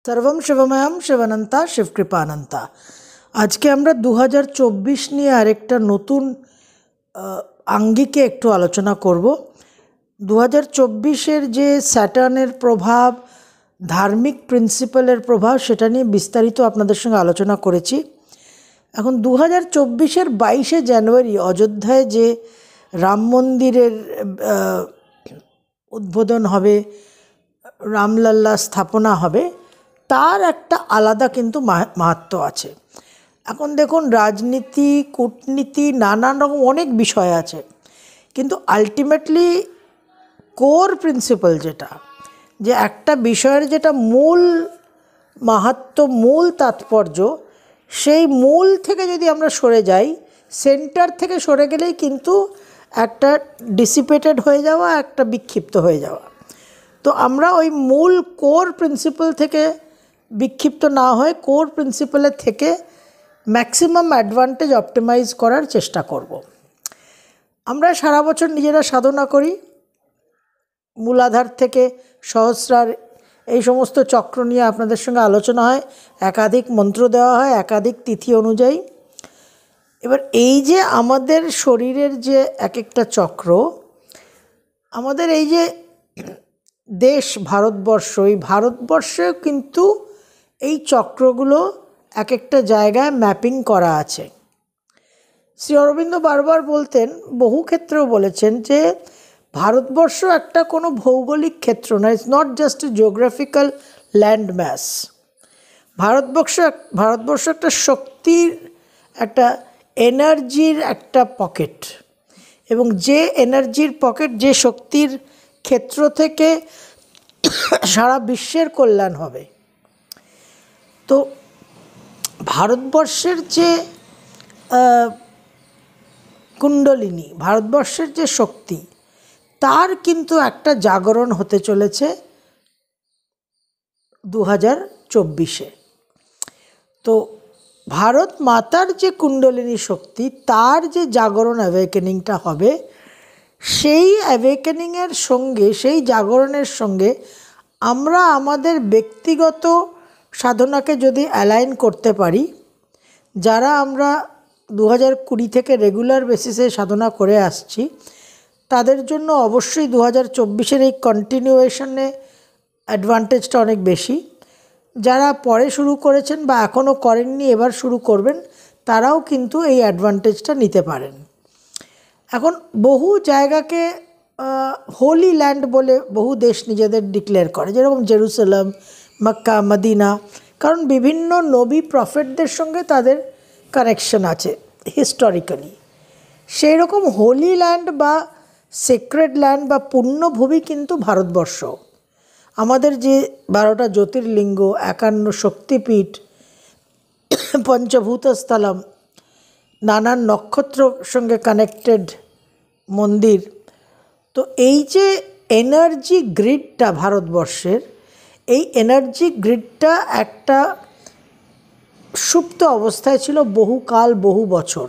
सर्वम शिवमयम शिवानंता शिवकृपानंता। আজকে আমরা 2024 নিয়ে আরেকটা নতুন আঙ্গিকে একটু আলোচনা করব। 2024-এর যে স্যাটার্নের প্রভাব, ধার্মিক প্রিন্সিপালের প্রভাব, সেটা নিয়ে বিস্তারিত আপনাদের সঙ্গে আলোচনা করেছি। এখন 2024-এর 22শে জানুয়ারি অযোধ্যায় যে রাম মন্দিরের উদ্বোধন হবে, রামলাল্লা স্থাপনা হবে, তার একটা আলাদা কিন্তু মাহাত্ম্য আছে। এখন দেখুন, রাজনীতি, কূটনীতি, নানান রকম অনেক বিষয় আছে, কিন্তু আলটিমেটলি কোর প্রিন্সিপাল যেটা, যে একটা বিষয়ের যেটা মূল মাহাত্ম্য, মূল তাৎপর্য, সেই মূল থেকে যদি আমরা সরে যাই, সেন্টার থেকে সরে গেলেই কিন্তু একটা ডিসিপেটেড হয়ে যাওয়া, একটা বিক্ষিপ্ত হয়ে যাওয়া। তো আমরা ওই মূল কোর প্রিন্সিপাল থেকে বিক্ষিপ্ত না হয়ে কোর প্রিন্সিপালের থেকে ম্যাক্সিমাম অ্যাডভান্টেজ অপটিমাইজ করার চেষ্টা করব। আমরা সারা বছর নিজেরা সাধনা করি, মূলাধার থেকে সহস্রার এই সমস্ত চক্র নিয়ে আপনাদের সঙ্গে আলোচনা হয়, একাধিক মন্ত্র দেওয়া হয় একাধিক তিথি অনুযায়ী। এবার এই যে আমাদের শরীরের যে এক একটা চক্র, আমাদের এই যে দেশ ভারতবর্ষ, এই ভারতবর্ষেও কিন্তু এই চক্রগুলো এক একটা জায়গায় ম্যাপিং করা আছে। শ্রী অরবিন্দ বারবার বলতেন, বহু ক্ষেত্রেও বলেছেন, যে ভারতবর্ষ একটা কোনো ভৌগোলিক ক্ষেত্র না, it's not just a geographical land mass. Bharatvarsha একটা শক্তির, একটা এনার্জির একটা পকেট, এবং যে এনার্জির পকেট, যে শক্তির ক্ষেত্র থেকে সারা বিশ্বের কল্যাণ হবে। তো ভারতবর্ষের যে কুণ্ডলিনী, ভারতবর্ষের যে শক্তি, তার কিন্তু একটা জাগরণ হতে চলেছে 2024-এ। তো ভারত মাতার যে কুণ্ডলিনী শক্তি, তার যে জাগরণ, অ্যাওয়েকেনিংটা হবে, সেই অ্যাওয়েকেনিংয়ের সঙ্গে, সেই জাগরণের সঙ্গে আমরা আমাদের ব্যক্তিগত সাধনাকে যদি অ্যালাইন করতে পারি, যারা আমরা 2020 থেকে রেগুলার বেসিসে সাধনা করে আসছি, তাদের জন্য অবশ্যই 2024-এর এই কন্টিনিউয়েশনে অ্যাডভান্টেজটা অনেক বেশি। যারা পরে শুরু করেছেন বা এখনও করেননি, এবার শুরু করবেন, তারাও কিন্তু এই অ্যাডভান্টেজটা নিতে পারেন। এখন বহু জায়গাকে হোলি ল্যান্ড বলে বহু দেশ নিজেদের ডিক্লেয়ার করে, যেরকম জেরুসালাম, মক্কা, মদিনা, কারণ বিভিন্ন নবী প্রফেটদের সঙ্গে তাদের কানেকশন আছে হিস্টোরিক্যালি। সেই রকম হোলি ল্যান্ড বা সেক্রেড ল্যান্ড বা পুণ্যভূমি কিন্তু ভারতবর্ষ। আমাদের যে 12টা জ্যোতির্লিঙ্গ, 51 শক্তিপীঠ, পঞ্চভূতস্থলম, নানান নক্ষত্রর সঙ্গে কানেক্টেড মন্দির, তো এই যে এনার্জি গ্রিডটা ভারতবর্ষের, এই এনার্জি গ্রিডটা একটা সুপ্ত অবস্থায় ছিল বহুকাল, বহু বছর।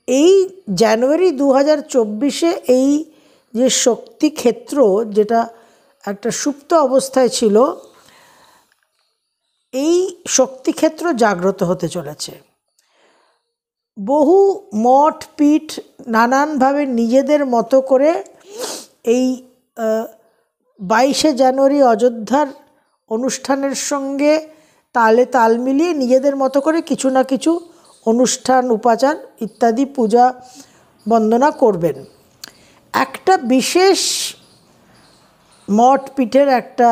এই জানুয়ারি 2024-এ এই যে শক্তি ক্ষেত্র, যেটা একটা সুপ্ত অবস্থায় ছিল, এই শক্তিক্ষেত্র জাগ্রত হতে চলেছে। বহু মঠ পীঠ নানানভাবে নিজেদের মতো করে এই 22শে জানুয়ারি অযোধ্যার অনুষ্ঠানের সঙ্গে তালে তাল মিলিয়ে নিজেদের মতো করে কিছু না কিছু অনুষ্ঠান, উপাচার ইত্যাদি, পূজা বন্দনা করবেন। একটা বিশেষ মঠ পীঠের একটা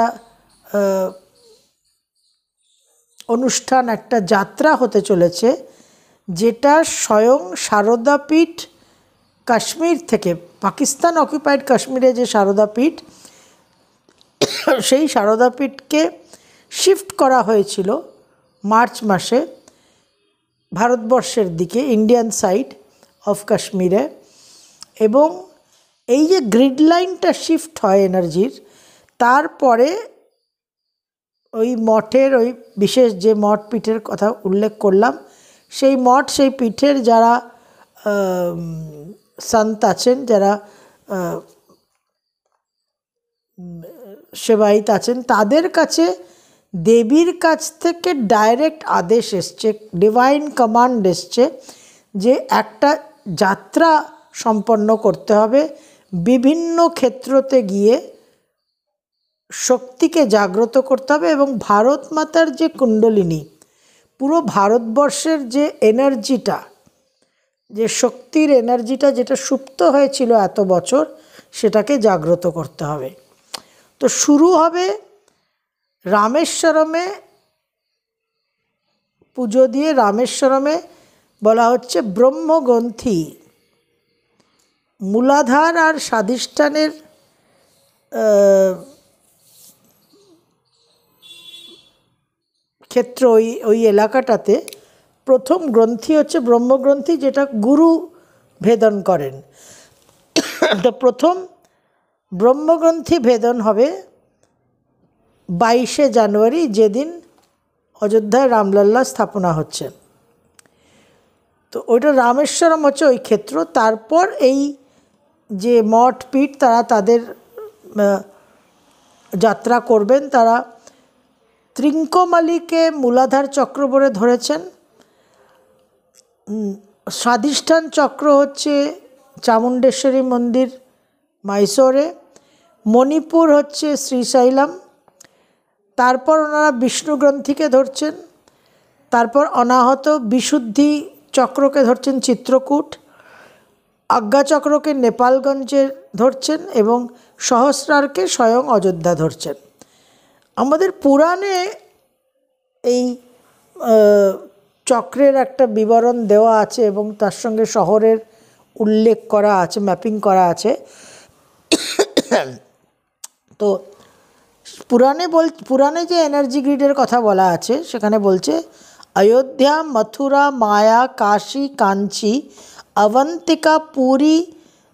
অনুষ্ঠান, একটা যাত্রা হতে চলেছে, যেটা স্বয়ং সারদা পীঠ, কাশ্মীর থেকে, পাকিস্তান অকুপাইড কাশ্মীরে যে সারদা পীঠ, সেই সারদা পীঠকে শিফট করা হয়েছিল মার্চ মাসে ভারতবর্ষের দিকে, ইন্ডিয়ান সাইড অফ কাশ্মীরে। এবং এই যে গ্রিড লাইনটা শিফট হয় এনার্জির, তারপরে ওই মঠের, ওই বিশেষ যে মঠ পীঠের কথা উল্লেখ করলাম, সেই মঠ, সেই পীঠের যারা সন্ত আছেন, যারা সেবায়িত আছেন, তাদের কাছে দেবীর কাছ থেকে ডাইরেক্ট আদেশ এসছে, ডিভাইন কমান্ড এসছে যে একটা যাত্রা সম্পন্ন করতে হবে, বিভিন্ন ক্ষেত্রতে গিয়ে শক্তিকে জাগ্রত করতে হবে এবং ভারত মাতার যে কুণ্ডলিনী, পুরো ভারতবর্ষের যে এনার্জিটা, যে শক্তির এনার্জিটা যেটা সুপ্ত হয়েছিল এত বছর, সেটাকে জাগ্রত করতে হবে। তো শুরু হবে রামেশ্বরমে পুজো দিয়ে। রামেশ্বরমে বলা হচ্ছে ব্রহ্মগ্রন্থি, মূলাধার আর স্বাধিষ্ঠানের ক্ষেত্র, ওই এলাকাটাতে প্রথম গ্রন্থি হচ্ছে ব্রহ্মগ্রন্থি, যেটা গুরু ভেদন করেন। তো প্রথম ব্রহ্মগ্রন্থি ভেদন হবে 22শে জানুয়ারি, যেদিন অযোধ্যায় রামলাল্লা স্থাপনা হচ্ছে। তো ওইটা রামেশ্বরম হচ্ছে ওই ক্ষেত্র। তারপর এই যে মঠ পীঠ, তারা তাদের যাত্রা করবেন। তারা ত্রিঙ্কমালিকে মূলাধার চক্র বলে ধরেছেন। স্বাধিষ্ঠান চক্র হচ্ছে চামুণ্ডেশ্বরী মন্দির মাইসোরে, মণিপুর হচ্ছে শ্রীশৈলম। তারপর ওনারা বিষ্ণু গ্রন্থিকে ধরছেন। তারপর অনাহত বিশুদ্ধি চক্রকে ধরছেন চিত্রকূট, আজ্ঞাচক্রকে নেপালগঞ্জে ধরছেন এবং সহস্রারকে স্বয়ং অযোধ্যা ধরছেন। আমাদের পুরাণে এই চক্রের একটা বিবরণ দেওয়া আছে এবং তার সঙ্গে শহরের উল্লেখ করা আছে, ম্যাপিং করা আছে। তো পুরাণে যে এনার্জি গ্রিডের কথা বলা আছে, সেখানে বলছে অযোধ্যা, মথুরা, মায়া, কাশী, কাঞ্চি, অবন্তিকা, পুরী,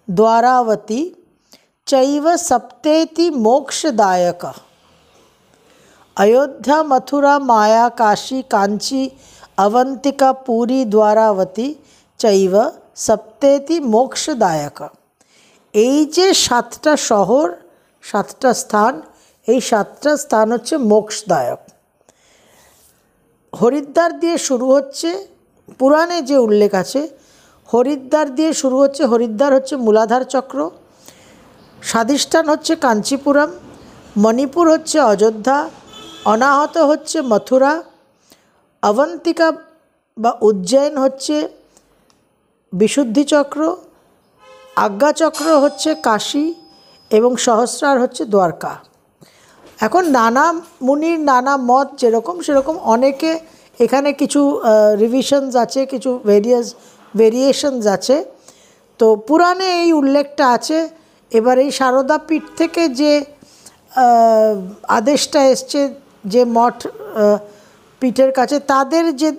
দ্বারাবতী চৈব সপ্তেতি মোক্ষদায়ক। অযোধ্যা, মথুরা, মায়া, কাশী, কাঞ্চি, অবন্তিকা, পুরী, দ্বারাবতী চৈব সপ্তেতি মোক্ষদায়ক। এই যে 7টা শহর, 7টা স্থান, এই 7টা স্থান হচ্ছে মোক্ষদায়ক। হরিদ্বার দিয়ে শুরু হচ্ছে, পুরাণে যে উল্লেখ আছে হরিদ্বার দিয়ে শুরু হচ্ছে। হরিদ্বার হচ্ছে মূলাধার চক্র, স্বাধিষ্ঠান হচ্ছে কাঞ্চিপুরম, মণিপুর হচ্ছে অযোধ্যা, অনাহত হচ্ছে মথুরা, অবন্তিকা বা উজ্জয়ন হচ্ছে বিশুদ্ধি চক্র, আজ্ঞাচক্র হচ্ছে কাশী এবং সহস্রার হচ্ছে দ্বারকা। এখন নানা মুনির নানা মত যেরকম, সেরকম অনেকে এখানে কিছু রিভিশনস আছে, কিছু ভেরিয়েশনস আছে। তো পুরাণে এই উল্লেখটা আছে। এবার এই সারদা পীঠ থেকে যে আদেশটা এসছে, যে মঠ পীঠের কাছে তাদের যে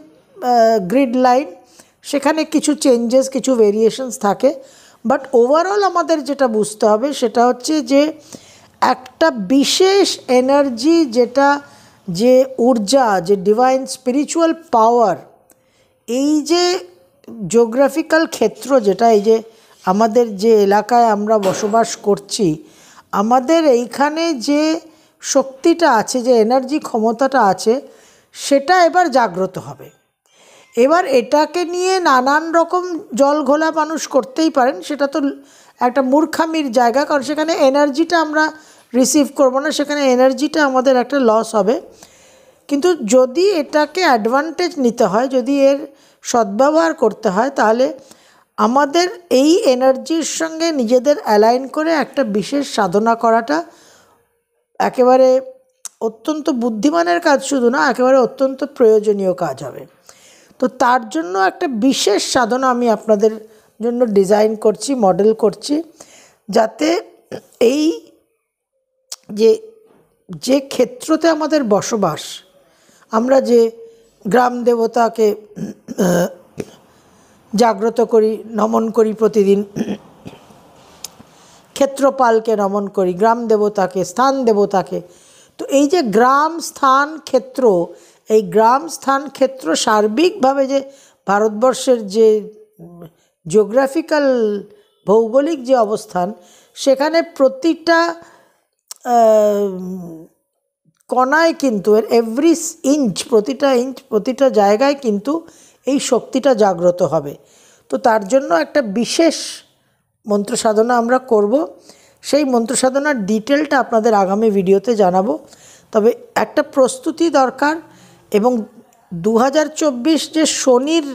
গ্রিড লাইন, সেখানে কিছু চেঞ্জেস, কিছু ভেরিয়েশনস থাকে। বাট ওভারঅল আমাদের যেটা বুঝতে হবে সেটা হচ্ছে যে একটা বিশেষ এনার্জি, যেটা যে ঊর্জা, যে ডিভাইন স্পিরিচুয়াল পাওয়ার, এই যে জিওগ্রাফিক্যাল ক্ষেত্র, যেটা এই যে আমাদের যে এলাকায় আমরা বসবাস করছি, আমাদের এইখানে যে শক্তিটা আছে, যে এনার্জি ক্ষমতাটা আছে, সেটা এবার জাগ্রত হবে। এবার এটাকে নিয়ে নানান রকম জল ঘোলা মানুষ করতেই পারেন, সেটা তো একটা মূর্খামির জায়গা, কারণ সেখানে এনার্জিটা আমরা রিসিভ করব না, সেখানে এনার্জিটা আমাদের একটা লস হবে। কিন্তু যদি এটাকে অ্যাডভান্টেজ নিতে হয়, যদি এর সদ্ব্যবহার করতে হয়, তাহলে আমাদের এই এনার্জির সঙ্গে নিজেদের অ্যালাইন করে একটা বিশেষ সাধনা করাটা একেবারে অত্যন্ত বুদ্ধিমানের কাজ, শুধু না, একেবারে অত্যন্ত প্রয়োজনীয় কাজ হবে। তো তার জন্য একটা বিশেষ সাধনা আমি আপনাদের জন্য ডিজাইন করছি, মডেল করছি, যাতে এই যে ক্ষেত্রতে আমাদের বসবাস, আমরা যে গ্রাম দেবতাকে জাগ্রত করি, নমন করি প্রতিদিন, ক্ষেত্রপালকে নমন করি, গ্রাম দেবতাকে, স্থান দেবতাকে। তো এই যে গ্রাম, স্থান, ক্ষেত্র, এই গ্রাম, স্থান, ক্ষেত্র সার্বিকভাবে যে ভারতবর্ষের যে জিওগ্রাফিক্যাল ভৌগোলিক যে অবস্থান, সেখানে প্রতিটা কণায় কিন্তু এভরি ইঞ্চ, প্রতিটা জায়গায় কিন্তু এই শক্তিটা জাগ্রত হবে। তো তার জন্য একটা বিশেষ মন্ত্র সাধনা আমরা করব। সেই মন্ত্র সাধনার ডিটেলটা আপনাদের আগামী ভিডিওতে জানাবো। তবে একটা প্রস্তুতি দরকার, এবং 2024 যে শনির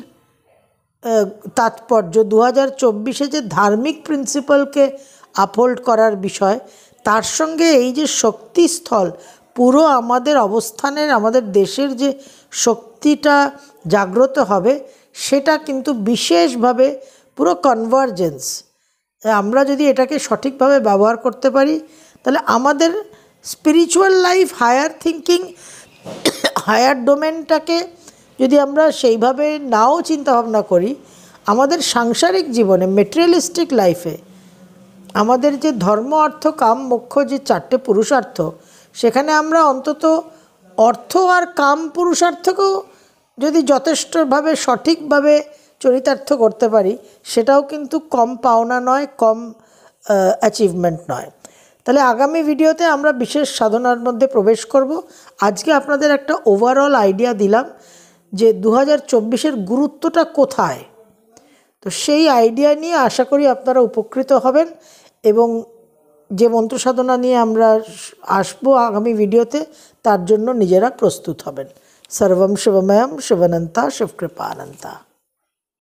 তাৎপর্য, 2024-এ যে ধার্মিক প্রিন্সিপালকে আপহোল্ড করার বিষয়, তার সঙ্গে এই যে শক্তিস্থল পুরো আমাদের অবস্থানের, আমাদের দেশের যে শক্তিটা জাগ্রত হবে, সেটা কিন্তু বিশেষভাবে পুরো কনভার্জেন্স। আমরা যদি এটাকে সঠিকভাবে ব্যবহার করতে পারি, তাহলে আমাদের spiritual life, higher thinking, higher ডোমেনটাকে যদি আমরা সেইভাবে নাও চিন্তাভাবনা করি, আমাদের সাংসারিক জীবনে, মেটেরিয়ালিস্টিক লাইফে, আমাদের যে ধর্ম, অর্থ, কাম, মোক্ষ, যে 4টে পুরুষার্থ, সেখানে আমরা অন্তত অর্থ আর কাম পুরুষার্থকেও যদি যথেষ্টভাবে সঠিকভাবে চরিতার্থ করতে পারি, সেটাও কিন্তু কম পাওনা নয়, কম অ্যাচিভমেন্ট নয়। তাহলে আগামী ভিডিওতে আমরা বিশেষ সাধনার মধ্যে প্রবেশ করব। আজকে আপনাদের একটা ওভারঅল আইডিয়া দিলাম যে 2024-এর গুরুত্বটা কোথায়। তো সেই আইডিয়া নিয়ে আশা করি আপনারা উপকৃত হবেন, এবং যে মন্ত্র সাধনা নিয়ে আমরা আসবো আগামী ভিডিওতে, তার জন্য নিজেরা প্রস্তুত হবেন। সর্বম শিবময়ম শিবানন্তা শিবকৃপানন্তা।